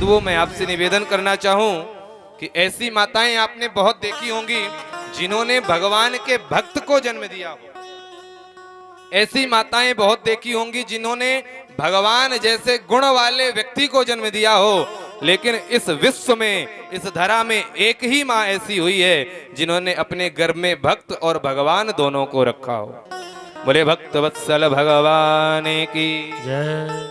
बंधुओं, मैं आपसे निवेदन करना चाहूं कि ऐसी माताएं आपने बहुत देखी होंगी जिन्होंने भगवान के भक्त को जन्म दिया हो। ऐसी माताएं बहुत देखी होंगी जिन्होंने भगवान जैसे गुण वाले व्यक्ति को जन्म दिया हो। लेकिन इस विश्व में, इस धरा में एक ही माँ ऐसी हुई है जिन्होंने अपने गर्भ में भक्त और भगवान दोनों को रखा हो। बोले भक्त वत्सल भगवान की जय।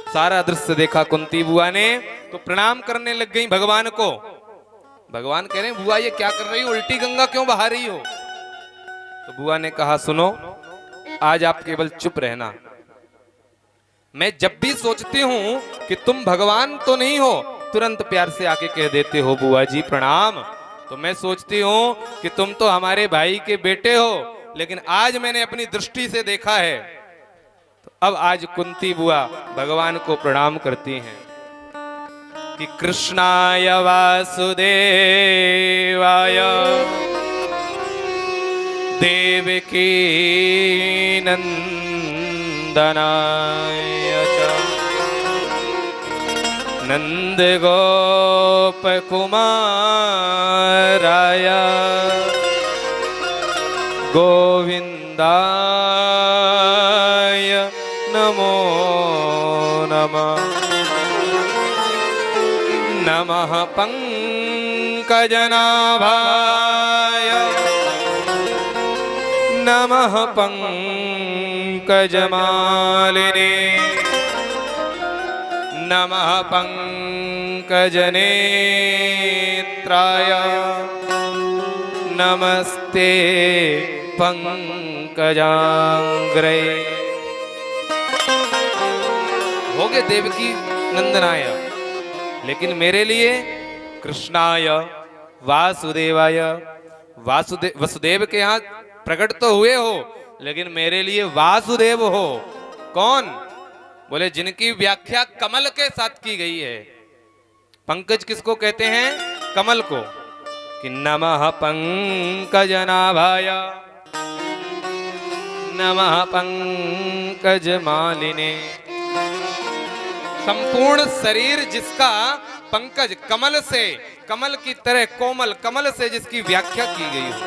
सारा दृश्य देखा कुंती बुआ ने तो प्रणाम करने लग गई भगवान को। भगवान कह रहे हैं, बुआ ये क्या कर रही हो, उल्टी गंगा क्यों बहा रही हो? तो बुआ ने कहा, सुनो, आज आप केवल चुप रहना। मैं जब भी सोचती हूं कि तुम भगवान तो नहीं हो, तुरंत प्यार से आके कह देते हो बुआ जी प्रणाम। तो मैं सोचती हूं कि तुम तो हमारे भाई के बेटे हो, लेकिन आज मैंने अपनी दृष्टि से देखा है। तो अब आज कुंती बुआ भगवान को प्रणाम करती हैं कि कृष्णाय वासुदेवाय देवकी नंदनाय च नंद गोप कुमाराय गोविंदाय नमो नमः। नमः पंकजनाभाय नमः पंकजमालिने नमः पंकजनेत्राय नमस्ते पंकजांग्रे। हो गए देवकी नंदनाय, लेकिन मेरे लिए कृष्णाय वासुदेवाय, वसुदेव के यहाँ प्रकट तो हुए हो, लेकिन मेरे लिए वासुदेव हो। कौन? बोले जिनकी व्याख्या कमल के साथ की गई है। पंकज किसको कहते हैं? कमल को। कि नमः पंकजनाभाय नमः पंकजमालिने। संपूर्ण शरीर जिसका पंकज कमल से, कमल की तरह कोमल, कमल से जिसकी व्याख्या की गई हो।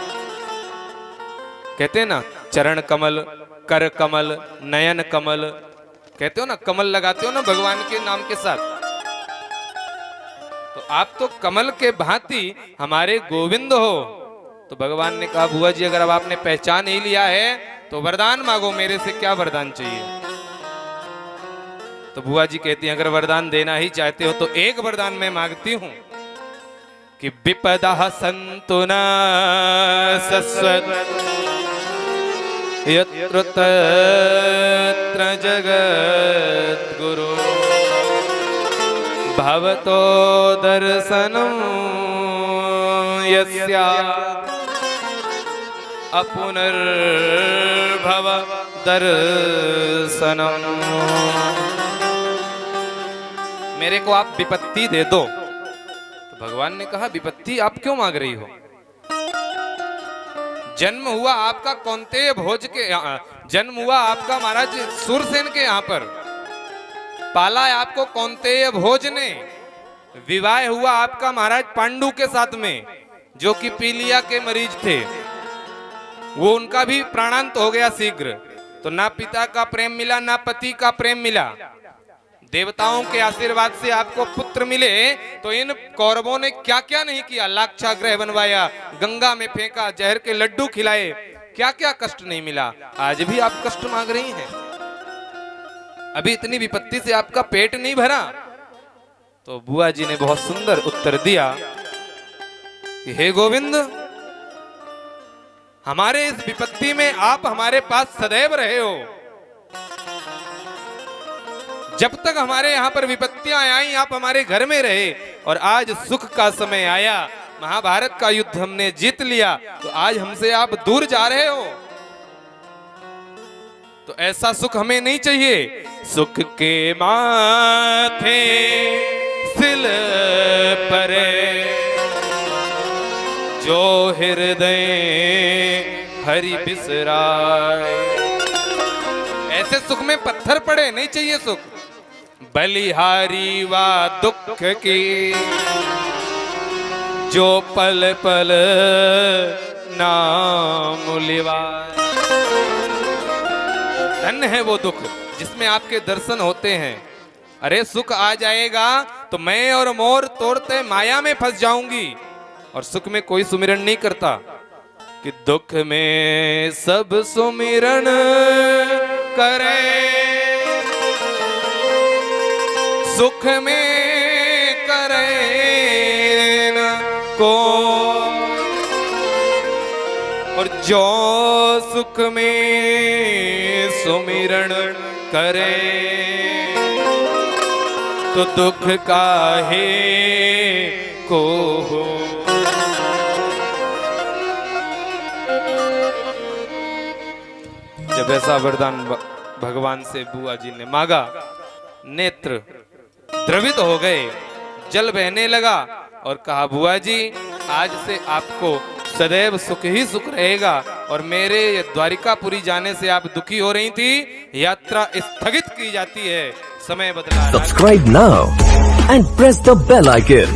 कहते हैं ना, चरण कमल, कर कमल, नयन कमल, कहते हो ना, कमल लगाते हो ना भगवान के नाम के साथ। तो आप तो कमल के भांति हमारे गोविंद हो। तो भगवान ने कहा, बुआ जी अगर अब आपने पहचान ही लिया है तो वरदान मांगो, मेरे से क्या वरदान चाहिए? तो बुआ जी कहती हैं, अगर वरदान देना ही चाहते हो तो एक वरदान मैं मांगती हूं कि विपदा सन्तु न सस्वत यत्र तत्र जगद्गुरु भवतो दर्शनं यस्या अपुनर्भव दर्शनम्। मेरे को आप विपत्ति दे दो। तो भगवान ने कहा, विपत्ति आप क्यों मांग रही हो? जन्म हुआ आपका कौंतेय भोज के यहाँ, जन्म हुआ आपका महाराज सूरसेन के यहाँ पर, पाला है आपको कौंतेय भोज ने। विवाह हुआ आपका महाराज पांडु के साथ में, जो कि पीलिया के मरीज थे। वो उनका भी प्राणांत हो गया शीघ्र। तो ना पिता का प्रेम मिला, ना पति का प्रेम मिला। देवताओं के आशीर्वाद से आपको पुत्र मिले, तो इन कौरवों ने क्या क्या नहीं किया। लाक्षागृह बनवाया, गंगा में फेंका, जहर के लड्डू खिलाए, क्या क्या कष्ट नहीं मिला। आज भी आप कष्ट मांग रही हैं? अभी इतनी विपत्ति से आपका पेट नहीं भरा? तो बुआ जी ने बहुत सुंदर उत्तर दिया कि हे गोविंद, हमारे इस विपत्ति में आप हमारे पास सदैव रहे हो। जब तक हमारे यहाँ पर विपत्तियां आई, आप हमारे घर में रहे, और आज सुख का समय आया, महाभारत का युद्ध हमने जीत लिया, तो आज हमसे आप दूर जा रहे हो। तो ऐसा सुख हमें नहीं चाहिए। सुख के माथे सिल पर जो हृदय हरि बिसराए। ऐसे सुख में पत्थर पड़े नहीं चाहिए सुख। बलिहारी वा दुख की, जो पल पल नाम लिवाए। धन्य है वो दुख जिसमें आपके दर्शन होते हैं। अरे सुख आ जाएगा तो मैं और मोर तोड़ते माया में फंस जाऊंगी, और सुख में कोई सुमिरन नहीं करता कि दुख में सब सुमिरन करे, सुख में करे न को, और जो सुख में सुमिरन करे तो दुख काहे को हो। जब ऐसा वरदान भगवान से बुआ जी ने मांगा, नेत्र द्रवित हो गए, जल बहने लगा और कहा बुआ जी आज से आपको सदैव सुख ही सुख रहेगा, और मेरे द्वारिकापुरी जाने से आप दुखी हो रही थी, यात्रा स्थगित की जाती है, समय बदला। Subscribe now and press the bell icon,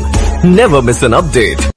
never miss an update.